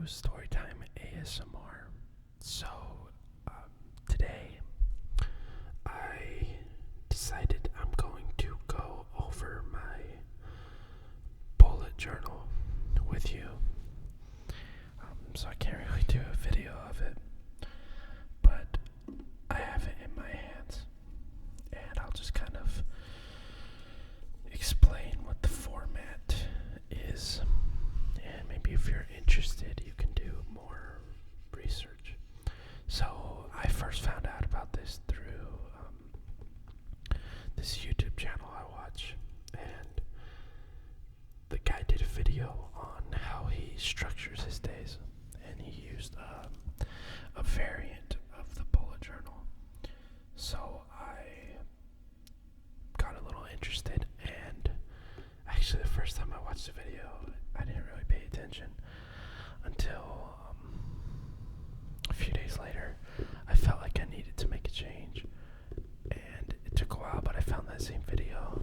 Storytime ASMR. So, today I decided I'm going to go over my bullet journal with you. So I can't really do a video of it, but I have it in my hands, and I'll just kind of explain what the format is. And maybe if you're interested, you can do more research. So I first found out about this through this YouTube channel I watch, and the guy did a video on how he structures his days, and he used a variant of the bullet journal. So I got a little interested, and actually the first time I watched the video, I didn't really pay attention until a few days later. I felt like I needed to make a change, and it took a while, but I found that same video,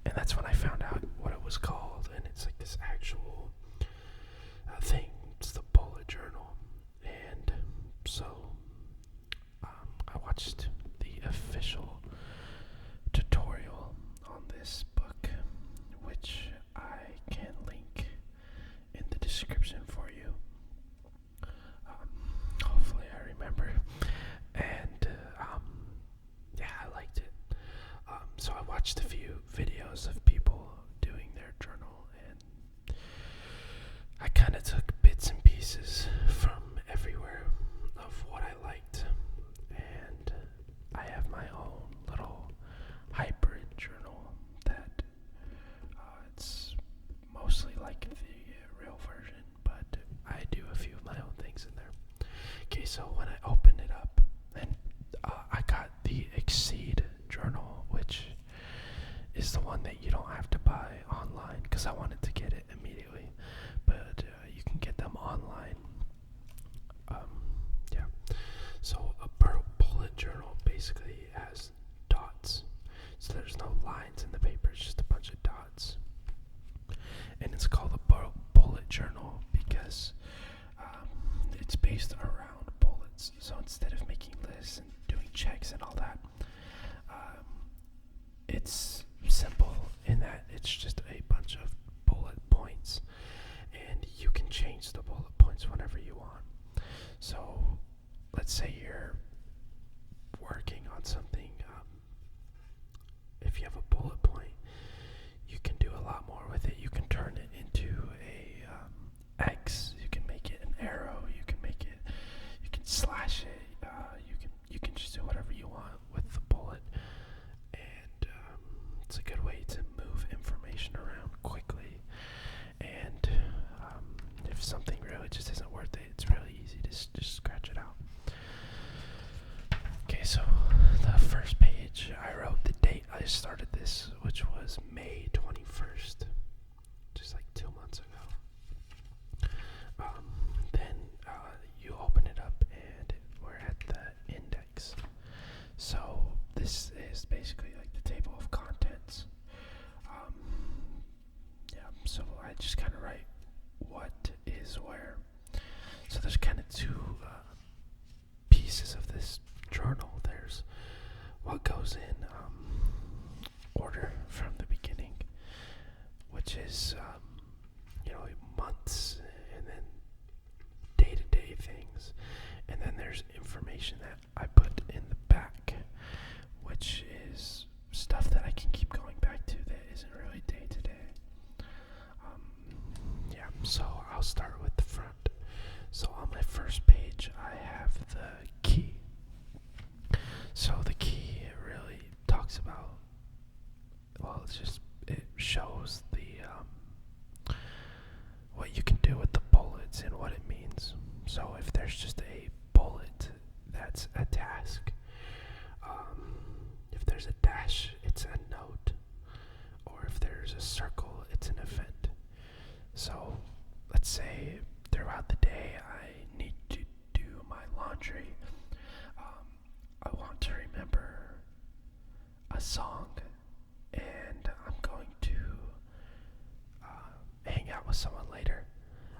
and that's when I found out what it was called. And it's like this actual thing. It's the bullet journal. And so I watched the official tutorial on this book, which I can link in the description for you. Hopefully I remember. And yeah, I liked it. So I watched a few videos of people doing their journal, and I kind of took bits and pieces from everywhere of what I liked, and I have my own little hybrid journal that it's mostly like the real version, but I do a few of my own things in there. Okay, so when I opened it up, and I got the Exceed journal, which is the one that you don't have to buy online, because I wanted to get it immediately, but you can get them online. Yeah. So a bullet journal basically has dots. So there's no lines in the paper, it's just a bunch of dots. And it's called a bullet journal because it's based around bullets. So instead of making lists and doing checks and all that, it's simple in that it's just a bunch of bullet points, and you can change the bullet points whenever you want. So let's say you're working on something. If you have a bullet point, you can do a lot more with it. You can turn it into a X. You can make it an arrow. You can slash it. You can just do whatever you want with the bullet, and it's a good way to move information around quickly. And if something really just isn't worth it, it's really easy to just scratch it out. Okay, so the first page, I wrote the date I started this, which was May 21st, just like 2 months ago. Then you open it up, and we're at the index. So this is basically like the table of contents. Yeah, so I just kind of write what is where. So there's kind of two pieces of this journal. There's what goes in order from the beginning, which is months, and then day-to-day things, and then there's information that I put in the back, which is stuff that I can keep going back to that isn't really day-to-day. Yeah, so I'll start with the front. So on my first page, I have the key. So the key really talks about, well, it shows the what you can do with the bullets and what it means. So if there's just a bullet, that's a task. If there's a dash, it's a note. Or if there's a circle, it's an event. So let's say throughout the day I need to do my laundry. I want to remember a song, and I'm going to hang out with someone later.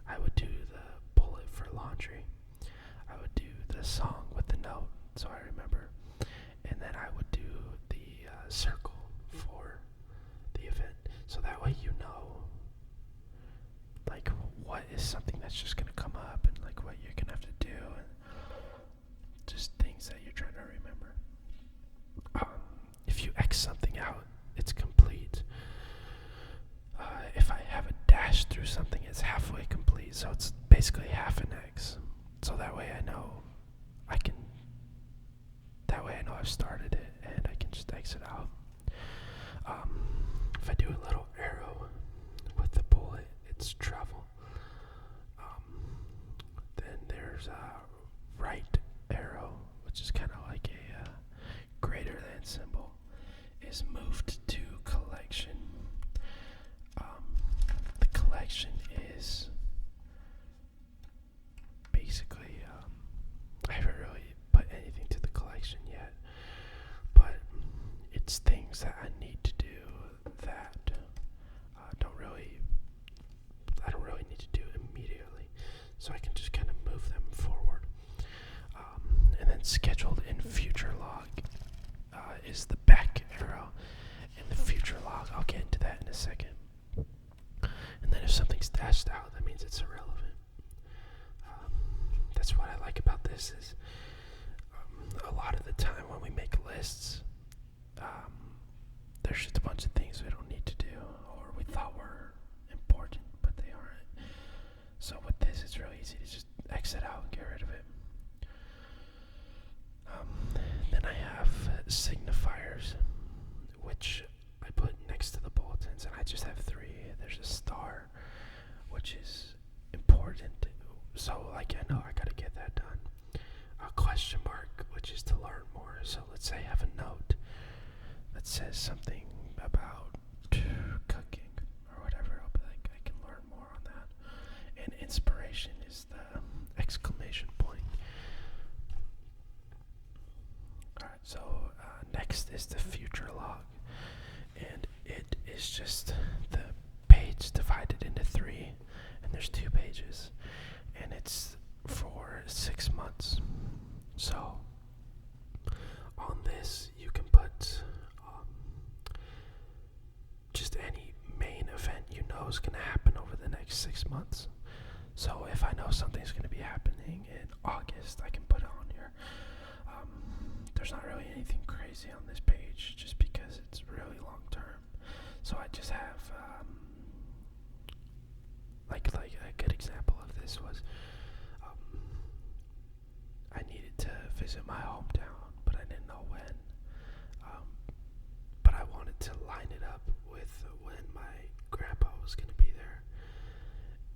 I would do the bullet for song with the note, so I remember. And then I would do the circle for the event, so that way you know, like, what is something that's just gonna come up, and like what you're gonna have to do, and just things that you're trying to remember. If you X something out, it's complete. If I have a dash through something, it's halfway complete, so it's basically half an X. So that way I know I've started it, and I can just exit out. If I do a little arrow with the bullet, it's travel. Then there's a right arrow, which is kind of like a greater than symbol, is moved to collection. The collection is basically, I haven't really put anything to the collection yet, but it's things that I need to do that I don't really need to do immediately, so I can just kind of move them forward. And then scheduled in future log is the back arrow in the future log. I'll get into that in a second. And then if something's dashed out, that means it's irrelevant. That's what I like about this is a lot of the time when we make lists, there's just a bunch of things we don't need to do, or we thought were important, but they aren't. So with this, it's really easy to just exit out and get rid of it. Then I have signifiers, which I put next to the bulletins, and I just have 3. There's a star, which is important, so like I know I gotta get that done. A question mark, which is to learn more. So let's say I have a note that says something about cooking or whatever. I'll be like, I can learn more on that. And inspiration is the exclamation point. Alright, so next is the future log, and it is just the page divided into 3, and there's 2 pages, and it's for 6 months. So on this, you can put just any main event you know is going to happen over the next 6 months. So if I know something's going to be happening in August, I can put it on here. There's not really anything crazy on this page, just because it's really long term. So I just have like a good example of this was I needed to visit my hometown, but I didn't know when. But I wanted to line it up with when my grandpa was going to be there.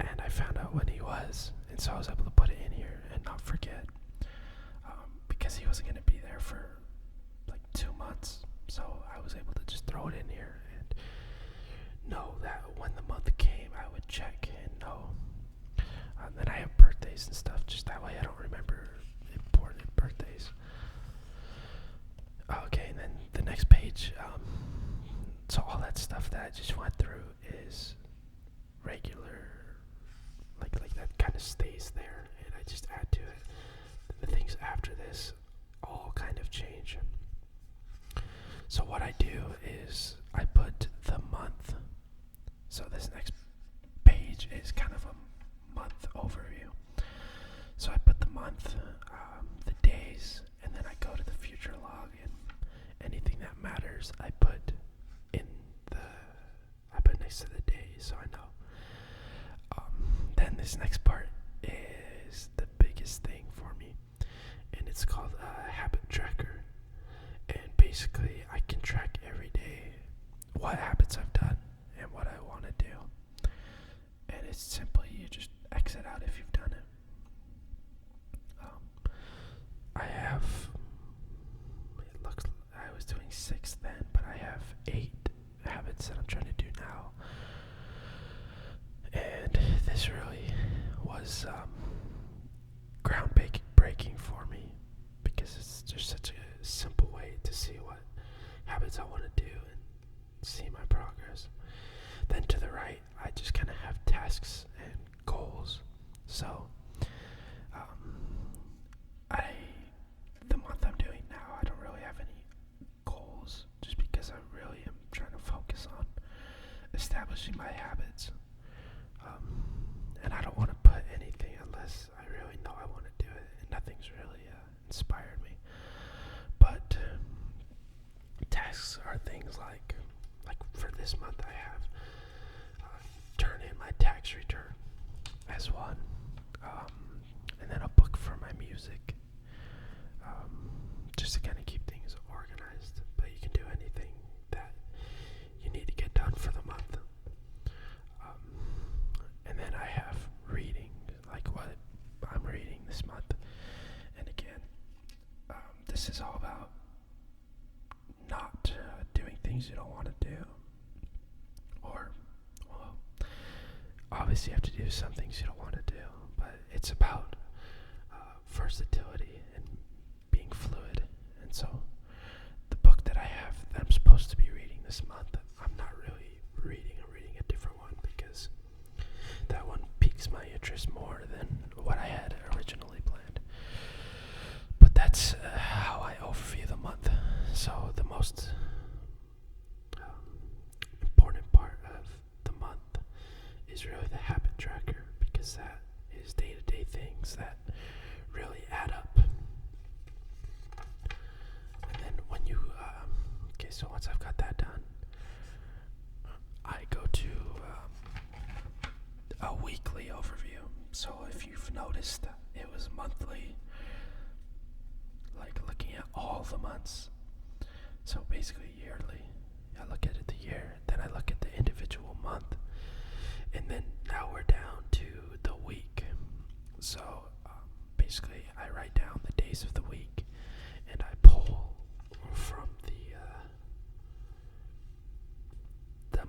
And I found out when he was, and so I was able to put it in here and not forget. Because he wasn't going to be there for like 2 months. So I was able to just throw it in here and know that when the month came, I would check and know. Then I have birthdays and stuff, just that way I don't remember important birthdays. Okay, and then the next page, so all that stuff that I just went through is regular, like that kind of stays there, and I just add to it. The things after this all kind of change. So what I do is I put the month. So this next page is kind of a month overview. So I put the month, the days, and then I go to the future log, and anything that matters I put next to the days, so I know. Then this next part is the biggest thing for me, and it's called a habit tracker. And basically I can track every day what habits I've done and what I want to do. And it's simply, you just exit out if you've done it. I have, it looks, I was doing 6 then, but I have 8 habits that I'm trying to do now. And this really was groundbreaking for me, because it's just such a simple way to see what habits I want to do and see my progress. Then to the right, I just kind of have tasks and goals. So I this month I have turn in my tax return as one, and then a book for my music, just to kind of keep things organized. But you can do anything that you need to get done for the month. And then I have reading, like what I'm reading this month. And again, this is all about not doing things you don't want to do. Or, well, obviously you have to do some things you don't want to do, but it's about versatility and being fluid. And so the book that I have that I'm supposed to be reading this month, I'm not really reading. I'm reading a different one because that one piques my interest more than what I had originally planned. But that's how I overview the month. So the most important part of the month is really the habit tracker, because that is day-to-day things that really add up. And then when you so once I've got that done, I go to a weekly overview. So if you've noticed, it was monthly, like looking at all the months. So basically yearly, I look at it the year, then I look at the individual month, and then now we're down to the week. So basically I write down the days of the week, and I pull from the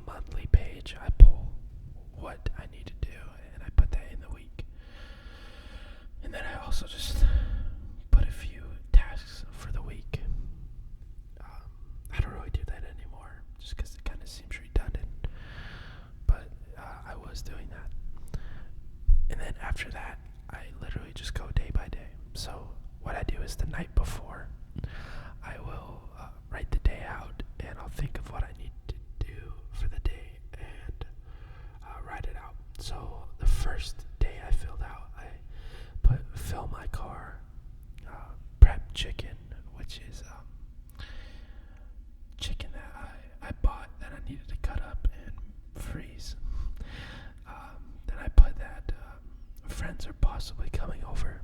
monthly page, I pull what I need to do, and I put that in the week. And then I also just put a few tasks for the week. I don't really do that anymore, just because it kind of seems redundant, but I was doing that. And then after that, I literally just go day by day. So what I do is the night before, I will write the day out, and I'll think of what I need to do for the day and write it out. So the first day I filled out, I put fill my car, prep chicken, which is chicken that I bought that I needed to cut up and freeze. Then I put that friends are possibly coming over.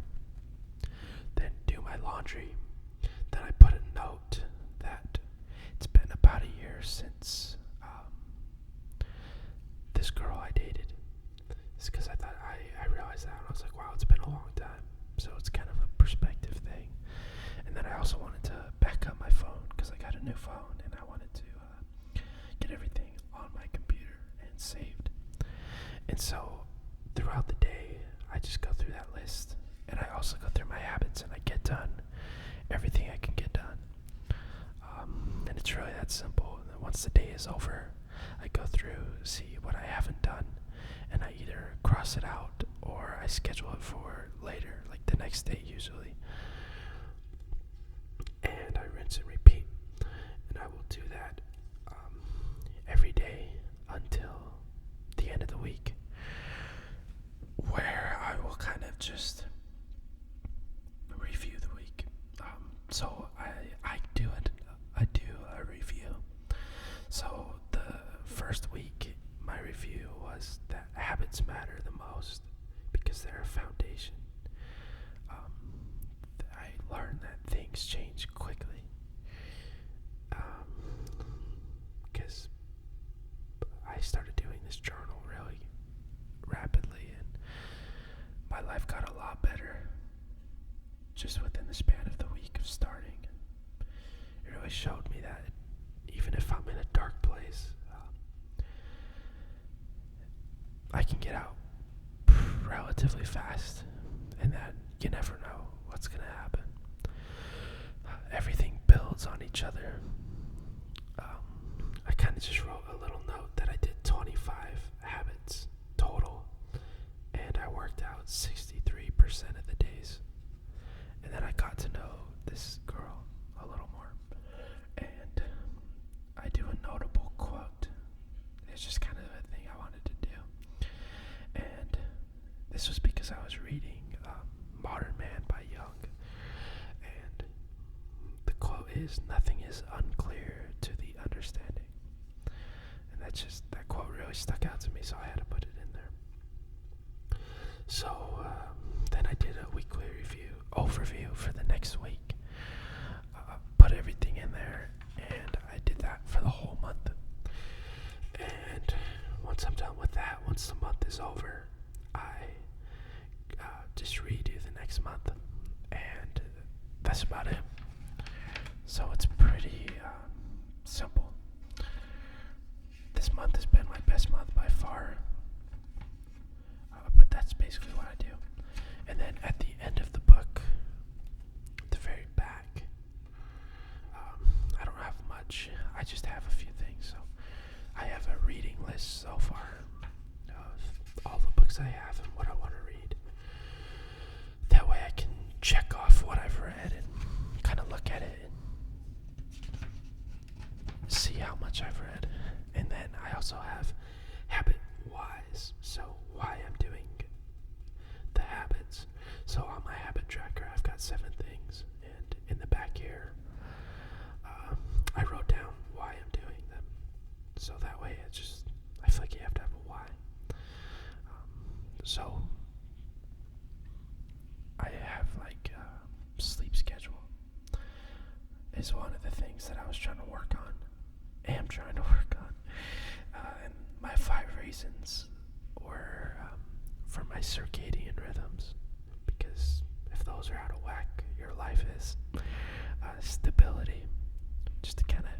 Then do my laundry. Then I put a note that it's been about a year since this girl I dated. It's because I thought I realized that, and I was like, wow, it's been a long time. So it's kind of a perspective thing. And then I also wanted to back up my phone because I got a new phone, and I wanted to get everything on my computer and saved. And so throughout the day, I just go through that list, and I also go through my habits, and I get done everything I can get done. And it's really that simple. And then once the day is over, I go through, see what I haven't done, and I either cross it out or I schedule it for later, like the next day usually. And I rinse and repeat. And I will do that every day until the end of the week, where I will kind of just review the week. So I do a review. So the first week, my review was that habits matter the most because they're a foundation. I learned that things change quickly. Because I started doing this journal really rapidly, and my life got a lot better just within the span of the week of starting. It really showed me that even if I'm in a dark place, I can get out relatively fast, and that you never know what's going to happen. Everything builds on each other. I kind of just wrote a little note that I did 25 habits total, and I worked out 63% of the days. And then I got to know this girl a little more, and I do a notable quote. It's just kind of a thing I wanted to do, and this was because I was reading Modern Man by Young, and the quote is, "Nothing is unclear to the understanding," and that quote really stuck out to me, so I had to put it in there. So then I did a weekly overview for the next week. Put everything in there, and I did that for the whole month. And once I'm done with that, once the month is over, I just redo the next month, and that's about it. So it's pretty simple. This month has been my best month by far, but that's basically what I do. And then at the end of the book, the very back, I don't have much. I just have a few things. So I have a reading list so far of all the books I have and what I want to read. That way I can check off what I've read and kind of look at it and see how much I've read. And then I also have habit-wise, so why I'm doing the habits. So on my habit tracker, I've got 7 things, and in the back here, I wrote down why I'm doing them. So that way, I feel like you have to have a why. So I have sleep schedule is one of the things that I was trying to work on. Am trying to work on. And my 5 reasons were for my circadian rhythms, because if those are out of whack, your life is stability. Just to kind of,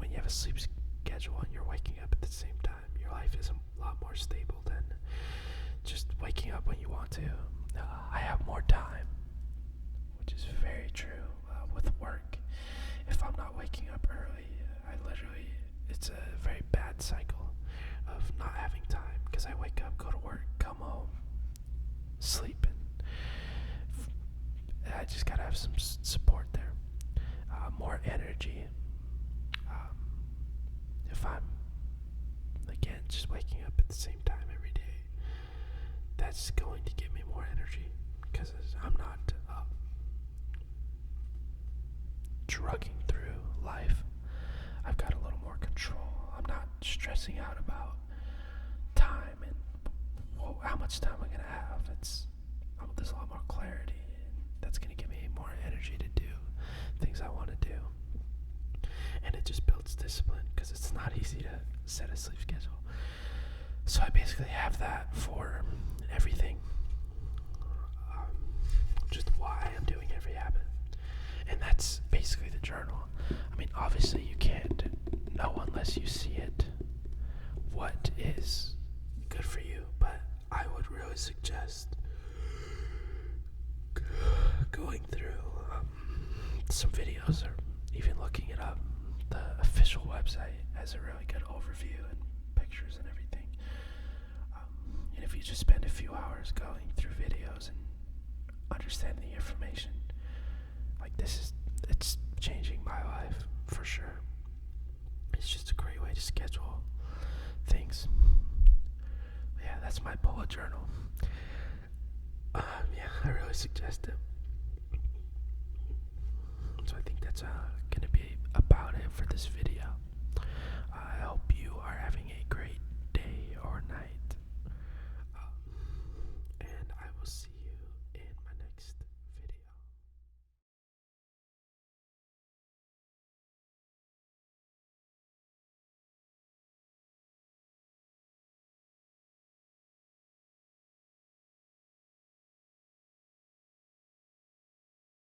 when you have a sleep schedule and you're waking up at the same time, your life is a lot more stable than just waking up when you want to. I have more time, which is very true with work. If I'm not waking up early, it's a very bad cycle of not having time, because I wake up, go to work, come home, sleep, and I just gotta have some support there. More energy. If I'm, again, just waking up at the same time every day, that's going to give me more energy, because I'm not drugging through life. I've got a little more control. I'm not stressing out about time and how much time I'm gonna have. There's a lot more clarity, and that's gonna give me more energy to do things I want to do. And it just builds discipline, because it's not easy to set a sleep schedule. So I basically have that for everything. Just why I'm doing every habit. And that's basically the journal. I mean, obviously you can't know unless you see it what is good for you, but I would really suggest going through some videos, or even looking it up. The official website has a really good overview and pictures and everything. And if you just spend a few hours going through videos and understanding the information, it's changing my life for sure. It's just a great way to schedule things. Yeah, that's my bullet journal. I really suggest it. So I think that's gonna be a